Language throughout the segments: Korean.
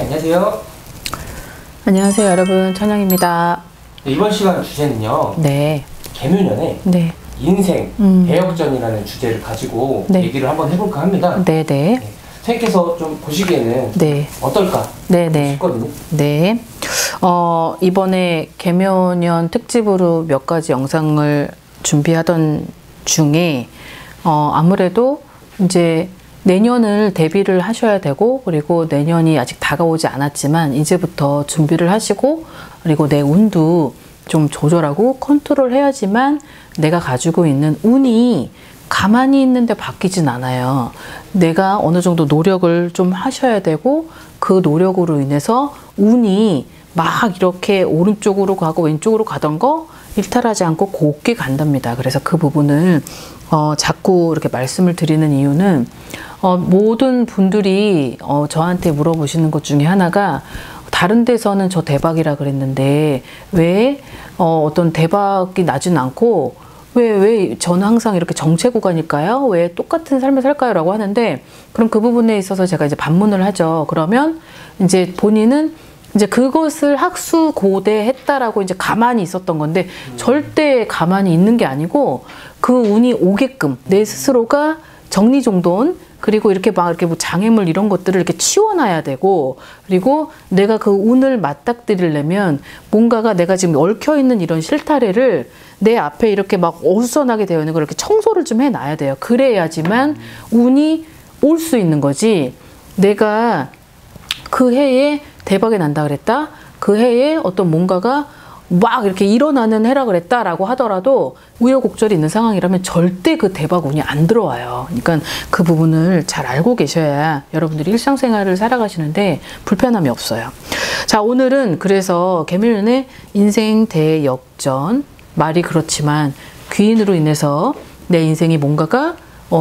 안녕하세요. 안녕하세요, 여러분. 천영입니다. 네, 이번 시간 주제는요. 네. 개묘년의 네. 인생 대역전이라는 주제를 가지고 네. 얘기를 한번 해볼까 합니다. 네네. 네. 선생님께서 좀 보시기에는 네. 어떨까 네네. 싶거든요. 네. 이번에 개묘년 특집으로 몇 가지 영상을 준비하던 중에 아무래도 이제 내년을 대비를 하셔야 되고, 그리고 내년이 아직 다가오지 않았지만 이제부터 준비를 하시고, 그리고 내 운도 좀 조절하고 컨트롤 해야지만 내가 가지고 있는 운이 가만히 있는데 바뀌진 않아요. 내가 어느 정도 노력을 좀 하셔야 되고, 그 노력으로 인해서 운이 막 이렇게 오른쪽으로 가고 왼쪽으로 가던 거 일탈하지 않고 곱게 간답니다. 그래서 그 부분을 자꾸 이렇게 말씀을 드리는 이유는 모든 분들이 저한테 물어보시는 것 중에 하나가, 다른 데서는 저 대박이라 그랬는데 왜 어떤 대박이 나진 않고 왜 저는 항상 이렇게 정체 구간일까요? 왜 똑같은 삶을 살까요? 라고 하는데, 그럼 그 부분에 있어서 제가 이제 반문을 하죠. 그러면 이제 본인은 이제 그것을 학수고대했다라고 이제 가만히 있었던 건데, 절대 가만히 있는 게 아니고 그 운이 오게끔 내 스스로가 정리정돈, 그리고 이렇게 막 이렇게 뭐 장애물 이런 것들을 이렇게 치워놔야 되고, 그리고 내가 그 운을 맞닥뜨리려면 뭔가가 내가 지금 얽혀있는 이런 실타래를 내 앞에 이렇게 막 어수선하게 되어 있는 걸 이렇게 청소를 좀 해놔야 돼요. 그래야지만 운이 올 수 있는 거지. 내가 그 해에 대박이 난다 그랬다, 그 해에 어떤 뭔가가 막 이렇게 일어나는 해라 그랬다라고 하더라도 우여곡절이 있는 상황이라면 절대 그 대박 운이 안 들어와요. 그러니까 그 부분을 잘 알고 계셔야 여러분들이 일상생활을 살아가시는데 불편함이 없어요. 자, 오늘은 그래서 개묘년의 인생 대역전, 말이 그렇지만 귀인으로 인해서 내 인생이 뭔가가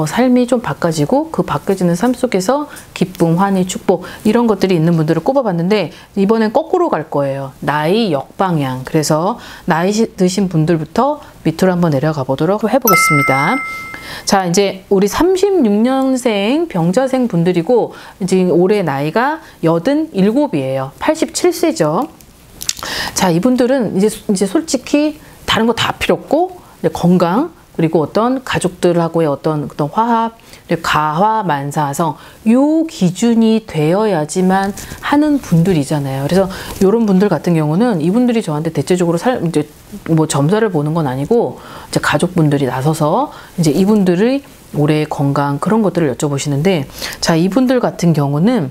삶이 좀 바꿔지고, 그 바꿔지는 삶 속에서 기쁨, 환희, 축복 이런 것들이 있는 분들을 꼽아봤는데, 이번엔 거꾸로 갈 거예요. 나이 역방향. 그래서 나이 드신 분들부터 밑으로 한번 내려가 보도록 해보겠습니다. 자, 이제 우리 36년생 병자생 분들이고, 이제 올해 나이가 87이에요. 87세죠. 자, 이분들은 이제 솔직히 다른 거 다 필요 없고, 건강, 그리고 어떤 가족들하고의 어떤 화합, 가화, 만사성, 요 기준이 되어야지만 하는 분들이잖아요. 그래서 이런 분들 같은 경우는 이분들이 저한테 대체적으로 이제 뭐 점사를 보는 건 아니고, 이제 가족분들이 나서서 이제 이분들의 올해 건강 그런 것들을 여쭤보시는데, 자, 이분들 같은 경우는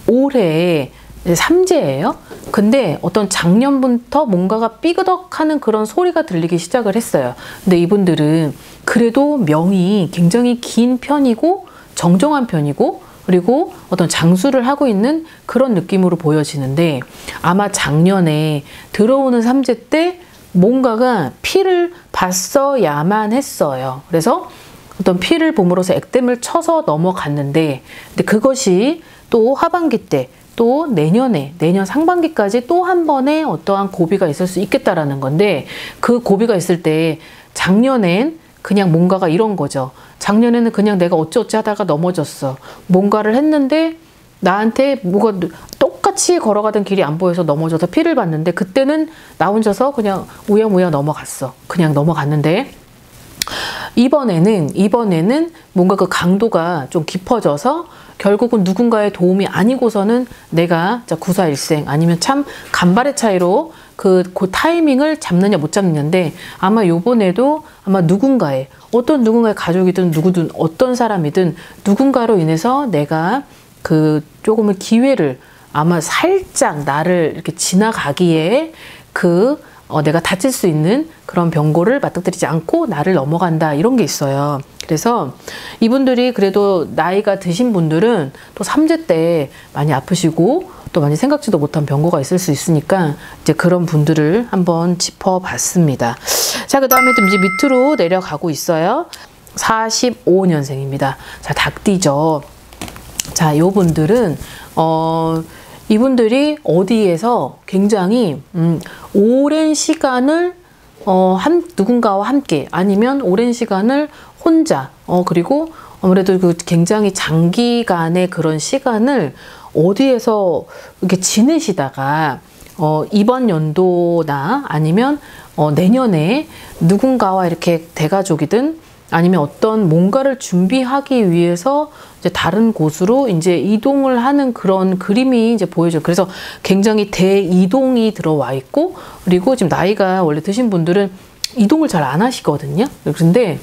올해 삼재예요. 근데 어떤 작년부터 뭔가가 삐그덕하는 그런 소리가 들리기 시작을 했어요. 근데 이분들은 그래도 명이 굉장히 긴 편이고 정정한 편이고, 그리고 어떤 장수를 하고 있는 그런 느낌으로 보여지는데, 아마 작년에 들어오는 삼재 때 뭔가가 피를 봤어야만 했어요. 그래서 어떤 피를 봄으로써 액땜을 쳐서 넘어갔는데, 근데 그것이 또 하반기 때, 또 내년 상반기까지 또 한 번의 어떠한 고비가 있을 수 있겠다라는 건데, 그 고비가 있을 때 작년엔 그냥 뭔가가 이런 거죠. 작년에는 그냥 내가 어찌어찌 하다가 넘어졌어. 뭔가를 했는데 나한테 뭐가 똑같이 걸어가던 길이 안 보여서 넘어져서 피를 봤는데, 그때는 나 혼자서 그냥 우여무여 넘어갔어. 그냥 넘어갔는데, 이번에는 뭔가 그 강도가 좀 깊어져서 결국은 누군가의 도움이 아니고서는 내가 구사일생, 아니면 참 간발의 차이로 그 타이밍을 잡느냐 못 잡느냐인데, 아마 요번에도 아마 어떤 누군가의 가족이든 누구든 어떤 사람이든 누군가로 인해서 내가 그 조금의 기회를, 아마 살짝 나를 이렇게 지나가기에 내가 다칠 수 있는 그런 병고를 맞닥뜨리지 않고 나를 넘어간다, 이런 게 있어요. 그래서 이분들이 그래도 나이가 드신 분들은 또 삼재 때 많이 아프시고 또 많이 생각지도 못한 병고가 있을 수 있으니까 이제 그런 분들을 한번 짚어봤습니다. 자, 그 다음에 또 이제 밑으로 내려가고 있어요. 45년생입니다. 자, 닭띠죠. 자, 요 분들은 이분들이 어디에서 굉장히 오랜 시간을 누군가와 함께, 아니면 오랜 시간을 혼자, 그리고 아무래도 그 굉장히 장기간의 그런 시간을 어디에서 이렇게 지내시다가 이번 연도나 아니면 내년에 누군가와 이렇게 대가족이든 아니면 어떤 뭔가를 준비하기 위해서 이제 다른 곳으로 이제 이동을 하는 그런 그림이 이제 보여져요. 그래서 굉장히 대이동이 들어와 있고, 그리고 지금 나이가 원래 드신 분들은 이동을 잘 안 하시거든요. 그런데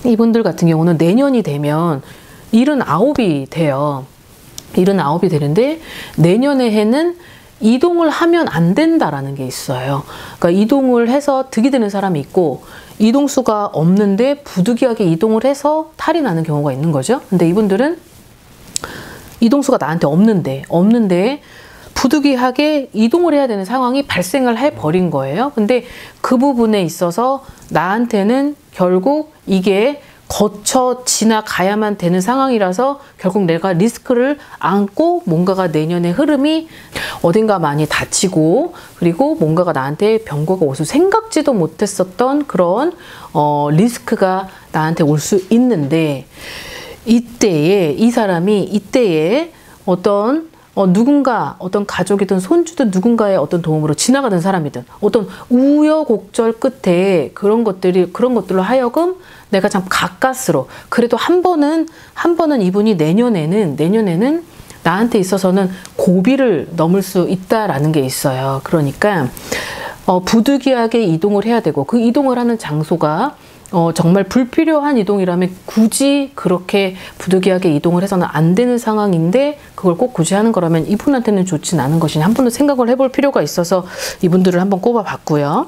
이분들 같은 경우는 내년이 되면 79이 돼요. 79이 되는데 내년의 해는 이동을 하면 안 된다라는 게 있어요. 그러니까 이동을 해서 득이 되는 사람이 있고, 이동수가 없는데 부득이하게 이동을 해서 탈이 나는 경우가 있는 거죠. 근데 이분들은 이동수가 나한테 없는데 부득이하게 이동을 해야 되는 상황이 발생을 해버린 거예요. 근데 그 부분에 있어서 나한테는 결국 이게 거쳐 지나가야만 되는 상황이라서 결국 내가 리스크를 안고 뭔가가 내년의 흐름이 어딘가 많이 다치고, 그리고 뭔가가 나한테 병거가 올 수 생각지도 못했었던 그런 리스크가 나한테 올 수 있는데, 이때에 이 사람이 이때에 누군가 어떤 가족이든 손주든 누군가의 어떤 도움으로 지나가던 사람이든 어떤 우여곡절 끝에 그런 것들로 하여금 내가 참 가까스로, 그래도 한 번은 이분이 내년에는 나한테 있어서는 고비를 넘을 수 있다라는 게 있어요. 그러니까 부득이하게 이동을 해야 되고, 그 이동을 하는 장소가 정말 불필요한 이동이라면 굳이 그렇게 부득이하게 이동을 해서는 안 되는 상황인데, 그걸 꼭 굳이 하는 거라면 이분한테는 좋진 않은 것이니 한 번 더 생각을 해볼 필요가 있어서 이분들을 한번 꼽아봤고요.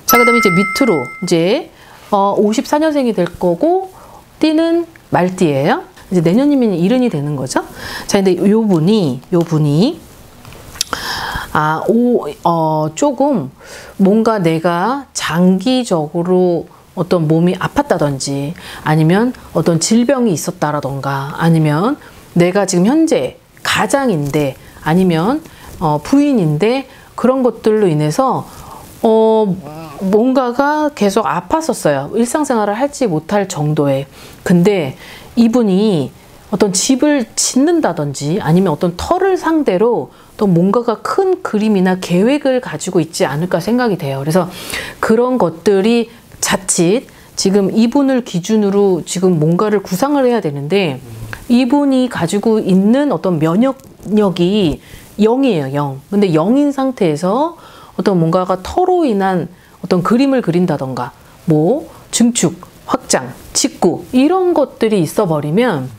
자, 그 다음에 이제 밑으로 이제 54년생이 될 거고, 띠는 말띠예요. 이제 내년이면 이른이 되는 거죠. 자, 근데 요 분이 조금 뭔가 내가 장기적으로 어떤 몸이 아팠다든지, 아니면 어떤 질병이 있었다라던가, 아니면 내가 지금 현재 가장인데, 아니면 부인인데, 그런 것들로 인해서 뭔가가 계속 아팠었어요. 일상생활을 할지 못할 정도에. 근데 이분이 어떤 집을 짓는다든지 아니면 어떤 터를 상대로 또 뭔가가 큰 그림이나 계획을 가지고 있지 않을까 생각이 돼요. 그래서 그런 것들이 자칫 지금 이분을 기준으로 지금 뭔가를 구상을 해야 되는데, 이분이 가지고 있는 어떤 면역력이 0이에요, 0. 근데 0인 상태에서 어떤 뭔가가 터로 인한 어떤 그림을 그린다던가, 뭐 증축, 확장, 직구 이런 것들이 있어 버리면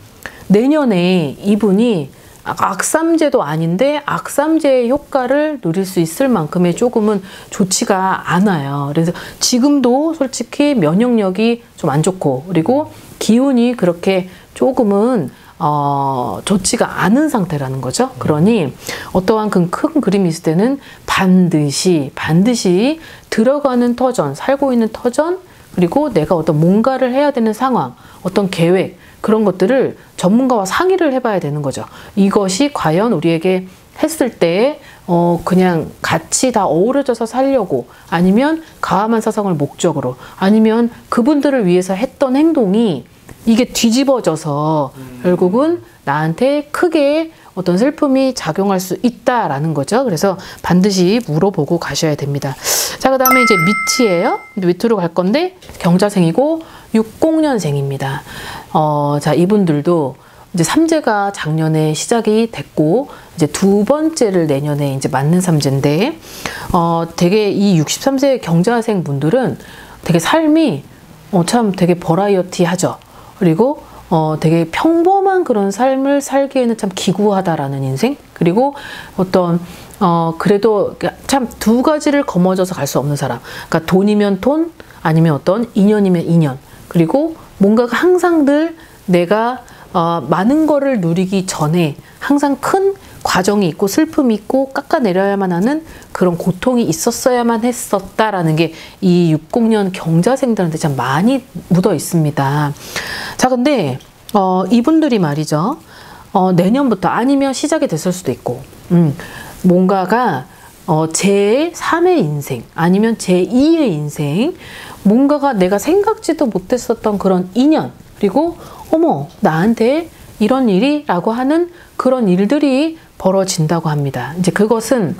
내년에 이분이 악삼제도 아닌데 악삼제의 효과를 누릴 수 있을 만큼의 조금은 좋지가 않아요. 그래서 지금도 솔직히 면역력이 좀 안 좋고, 그리고 기운이 그렇게 조금은 좋지가 않은 상태라는 거죠. 그러니 어떠한 큰 그림이 있을 때는 반드시 들어가는 터전, 살고 있는 터전, 그리고 내가 어떤 뭔가를 해야 되는 상황, 어떤 계획, 그런 것들을 전문가와 상의를 해봐야 되는 거죠. 이것이 과연 우리에게 했을 때 그냥 같이 다 어우러져서 살려고, 아니면 가와만 사성을 목적으로, 아니면 그분들을 위해서 했던 행동이 이게 뒤집어져서 결국은 나한테 크게 어떤 슬픔이 작용할 수 있다라는 거죠. 그래서 반드시 물어보고 가셔야 됩니다. 자, 그 다음에 이제 밑이에요. 밑으로 갈 건데 경자생이고 60년생입니다. 자, 이분들도 이제 삼재가 작년에 시작이 됐고, 이제 두 번째를 내년에 이제 맞는 삼재인데, 되게 이 63세 경자생 분들은 되게 삶이 참 되게 버라이어티하죠. 그리고 되게 평범한 그런 삶을 살기에는 참 기구하다라는 인생? 그리고 어떤 그래도 참 두 가지를 거머져서 갈 수 없는 사람. 그러니까 돈이면 돈, 아니면 어떤 인연이면 인연. 그리고 뭔가가 항상 늘 내가 많은 거를 누리기 전에 항상 큰 과정이 있고 슬픔이 있고 깎아내려야만 하는 그런 고통이 있었어야만 했었다라는 게 이 60년 경자생들한테 참 많이 묻어 있습니다. 자, 근데 이분들이 말이죠. 내년부터 아니면 시작이 됐을 수도 있고, 뭔가가 제3의 인생 아니면 제2의 인생, 뭔가가 내가 생각지도 못했었던 그런 인연, 그리고 어머 나한테 이런 일이라고 하는 그런 일들이 벌어진다고 합니다. 이제 그것은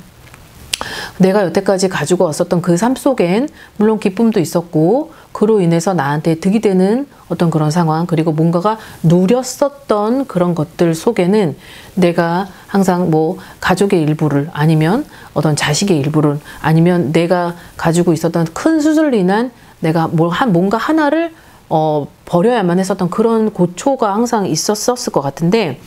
내가 여태까지 가지고 왔었던 그 삶 속엔 물론 기쁨도 있었고 그로 인해서 나한테 득이 되는 어떤 그런 상황, 그리고 뭔가가 누렸었던 그런 것들 속에는 내가 항상 뭐 가족의 일부를, 아니면 어떤 자식의 일부를, 아니면 내가 가지고 있었던 큰 수술로 인한 내가 뭔가 하나를 버려야만 했었던 그런 고초가 항상 있었을 것 같은데,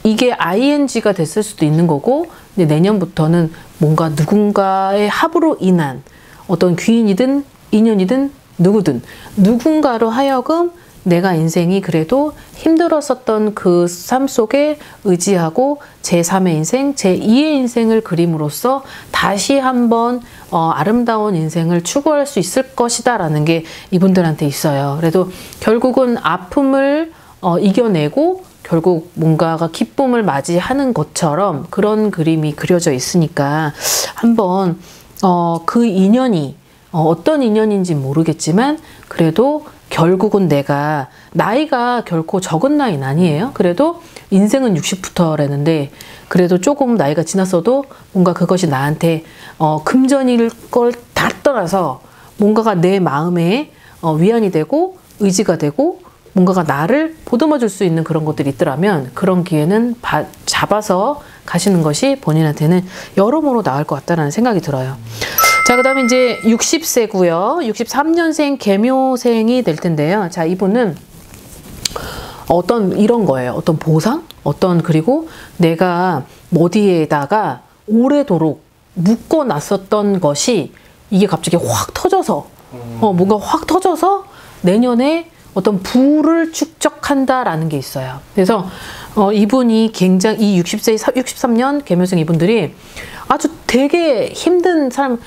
이게 ing가 됐을 수도 있는 거고, 근데 내년부터는 뭔가 누군가의 합으로 인한 어떤 귀인이든 인연이든 누구든 누군가로 하여금 내가 인생이 그래도 힘들었었던 그 삶 속에 의지하고 제3의 인생, 제2의 인생을 그림으로써 다시 한번 아름다운 인생을 추구할 수 있을 것이다 라는 게 이분들한테 있어요. 그래도 결국은 아픔을 이겨내고 결국 뭔가가 기쁨을 맞이하는 것처럼 그런 그림이 그려져 있으니까 한번 그 인연이 어떤 인연인지 모르겠지만 그래도 결국은 내가 나이가 결코 적은 나이는 아니에요. 그래도 인생은 60부터라는데 그래도 조금 나이가 지났어도 뭔가 그것이 나한테 금전일 걸 다 떠나서 뭔가가 내 마음에 위안이 되고 의지가 되고 뭔가가 나를 보듬어 줄 수 있는 그런 것들이 있더라면 그런 기회는 잡아서 가시는 것이 본인한테는 여러모로 나을 것 같다는 생각이 들어요. 자, 그 다음에 이제 60세고요. 63년생 계묘생이 될 텐데요. 자, 이분은 어떤 이런 거예요. 어떤 보상? 그리고 내가 어디에다가 오래도록 묶어놨었던 것이 이게 갑자기 확 터져서 뭔가 확 터져서 내년에 어떤 부를 축적한다라는 게 있어요. 그래서 이분이 굉장히 이 60세, 63년 계묘생 이분들이 아주 되게 힘든 삶,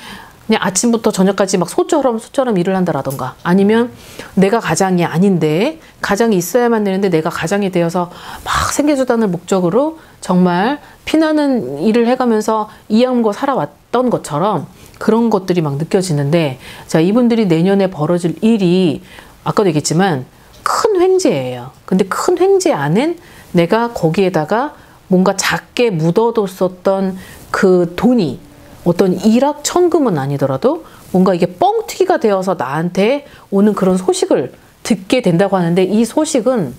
그냥 아침부터 저녁까지 막 소처럼 일을 한다라던가, 아니면 내가 가장이 아닌데 가장이 있어야만 되는데 내가 가장이 되어서 막 생계수단을 목적으로 정말 피나는 일을 해가면서 이양물고 살아왔던 것처럼 그런 것들이 막 느껴지는데, 자, 이분들이 내년에 벌어질 일이 아까도 얘기했지만 큰 횡재예요. 근데 큰 횡재 안엔 내가 거기에다가 뭔가 작게 묻어뒀었던 그 돈이 어떤 일확천금은 아니더라도 뭔가 이게 뻥튀기가 되어서 나한테 오는 그런 소식을 듣게 된다고 하는데, 이 소식은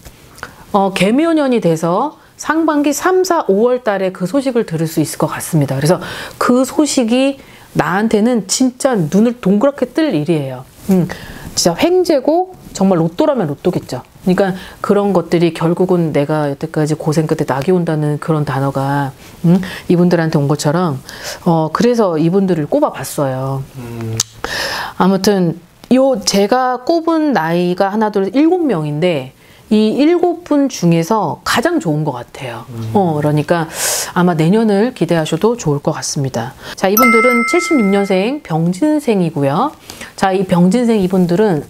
계묘년이 돼서 상반기 3, 4, 5월 달에 그 소식을 들을 수 있을 것 같습니다. 그래서 그 소식이 나한테는 진짜 눈을 동그랗게 뜰 일이에요. 진짜 횡재고 정말 로또라면 로또겠죠. 그러니까 그런 것들이 결국은 내가 여태까지 고생 끝에 낙이 온다는 그런 단어가 이분들한테 온 것처럼 그래서 이분들을 꼽아봤어요. 아무튼 제가 꼽은 나이가 하나 둘 7명인데 이 7분 중에서 가장 좋은 것 같아요. 그러니까 아마 내년을 기대하셔도 좋을 것 같습니다. 자, 이분들은 76년생 병진생이고요. 자, 이 병진생 이분들은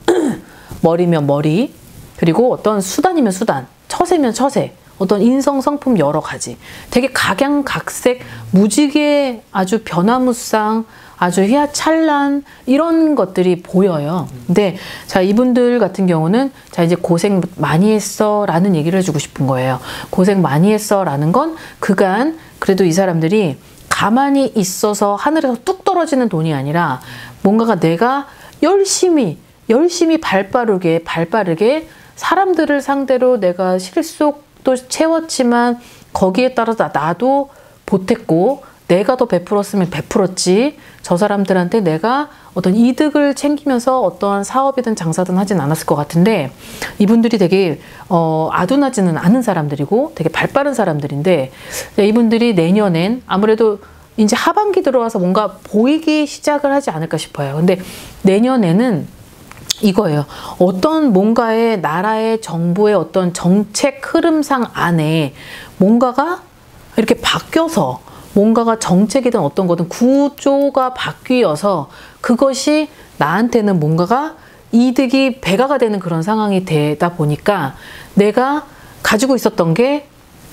머리면 머리, 그리고 어떤 수단이면 수단, 처세면 처세, 어떤 인성, 성품 여러 가지. 되게 각양각색, 무지개 아주 변화무쌍, 아주 휘하찬란 이런 것들이 보여요. 근데 자, 이분들 같은 경우는 자, 이제 고생 많이 했어 라는 얘기를 해주고 싶은 거예요. 고생 많이 했어 라는 건 그간 그래도 이 사람들이 가만히 있어서 하늘에서 뚝 떨어지는 돈이 아니라 뭔가가 내가 열심히 발빠르게 사람들을 상대로 내가 실속도 채웠지만 거기에 따라서 나도 보탰고 내가 더 베풀었으면 베풀었지, 저 사람들한테 내가 어떤 이득을 챙기면서 어떠한 사업이든 장사든 하진 않았을 것 같은데, 이분들이 되게 아둔하지는 않은 사람들이고 되게 발빠른 사람들인데, 이분들이 내년엔 아무래도 이제 하반기 들어와서 뭔가 보이기 시작을 하지 않을까 싶어요. 근데 내년에는 이거예요. 어떤 뭔가의 나라의 정부의 어떤 정책 흐름상 안에 뭔가가 이렇게 바뀌어서, 뭔가가 정책이든 어떤 거든 구조가 바뀌어서 그것이 나한테는 뭔가가 이득이 배가가 되는 그런 상황이 되다 보니까 내가 가지고 있었던 게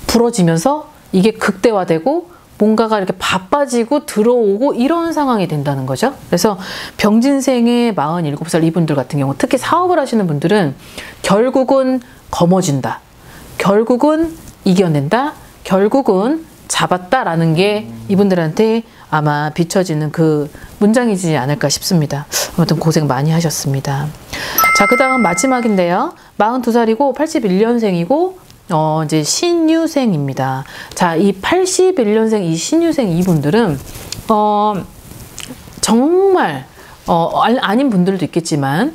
부러지면서 이게 극대화되고 뭔가가 이렇게 바빠지고 들어오고 이런 상황이 된다는 거죠. 그래서 병진생의 47살 이분들 같은 경우, 특히 사업을 하시는 분들은 결국은 거머쥔다. 결국은 이겨낸다. 결국은 잡았다라는 게 이분들한테 아마 비춰지는 그 문장이지 않을까 싶습니다. 아무튼 고생 많이 하셨습니다. 자, 그 다음 마지막인데요. 42살이고 81년생이고 이제 신유생입니다. 자, 이 81년생 이 신유생 이분들은 정말 아닌 분들도 있겠지만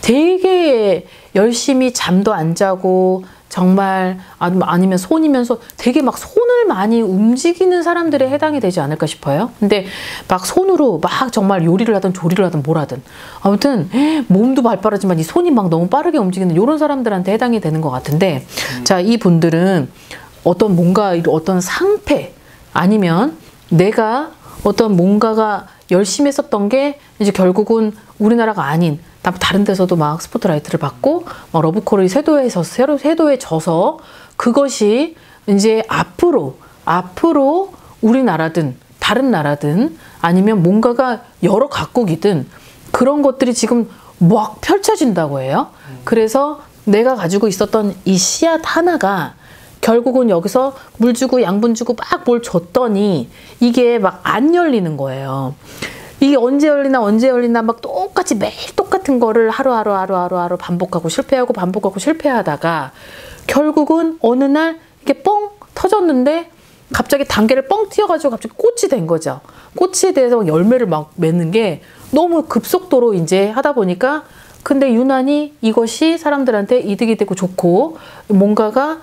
되게 열심히 잠도 안 자고 정말 아니면 손이면 되게 막 손을 많이 움직이는 사람들에 해당이 되지 않을까 싶어요. 근데 막 손으로 막 정말 요리를 하든 조리를 하든 뭘 하든 아무튼 몸도 발빠르지만 이 손이 막 너무 빠르게 움직이는 이런 사람들한테 해당이 되는 것 같은데 자, 이 분들은 어떤 상패 아니면 내가 어떤 뭔가가 열심히 했었던 게 이제 결국은 우리나라가 아닌 다른 데서도 막 스포트라이트를 받고 막 러브콜이 세도에 져서 그것이 이제 앞으로 우리나라든 다른 나라든 아니면 뭔가가 여러 각국이든 그런 것들이 지금 막 펼쳐진다고 해요. 그래서 내가 가지고 있었던 이 씨앗 하나가 결국은 여기서 물 주고 양분 주고 막 뭘 줬더니 이게 막 안 열리는 거예요. 이게 언제 열리나 막 똑같이 매일 똑같은 거를 하루하루 반복하고 실패하다가 결국은 어느 날 이게 뻥 터졌는데 갑자기 단계를 뻥 튀어가지고 갑자기 꽃이 된 거죠. 꽃에 대해서 열매를 막 맺는 게 너무 급속도로 이제 하다 보니까 근데 유난히 이것이 사람들한테 이득이 되고 좋고 뭔가가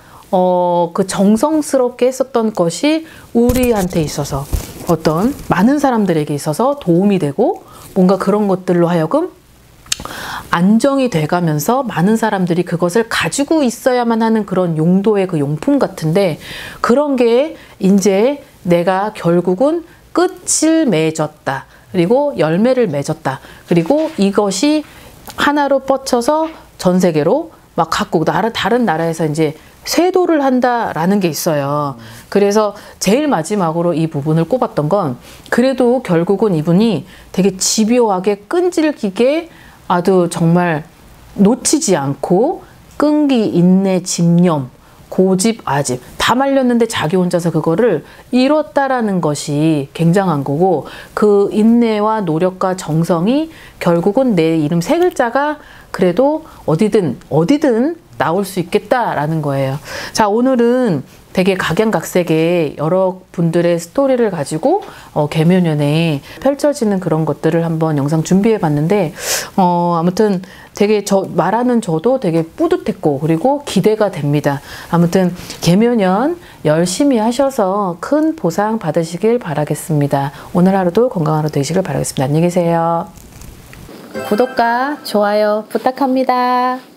그 정성스럽게 했었던 것이 우리한테 있어서 어떤 많은 사람들에게 있어서 도움이 되고 뭔가 그런 것들로 하여금 안정이 돼가면서 많은 사람들이 그것을 가지고 있어야만 하는 그런 용도의 그 용품 같은데 그런 게 이제 내가 결국은 끝을 맺었다. 그리고 열매를 맺었다. 그리고 이것이 하나로 뻗쳐서 전 세계로 막 각국 다른 나라에서 이제 쇄도를 한다라는 게 있어요. 그래서 제일 마지막으로 이 부분을 꼽았던 건 그래도 결국은 이분이 되게 집요하게 끈질기게 아주 정말 놓치지 않고 끈기, 인내, 집념, 고집, 아집 다 말렸는데 자기 혼자서 그거를 이뤘다라는 것이 굉장한 거고 그 인내와 노력과 정성이 결국은 내 이름 세 글자가 그래도 어디든 나올 수 있겠다라는 거예요. 자, 오늘은 되게 각양각색의 여러 분들의 스토리를 가지고 계묘년에 펼쳐지는 그런 것들을 한번 영상 준비해 봤는데 아무튼 되게 말하는 저도 되게 뿌듯했고 그리고 기대가 됩니다. 아무튼 계묘년 열심히 하셔서 큰 보상 받으시길 바라겠습니다. 오늘 하루도 건강한 하루 되시길 바라겠습니다. 안녕히 계세요. 구독과 좋아요 부탁합니다.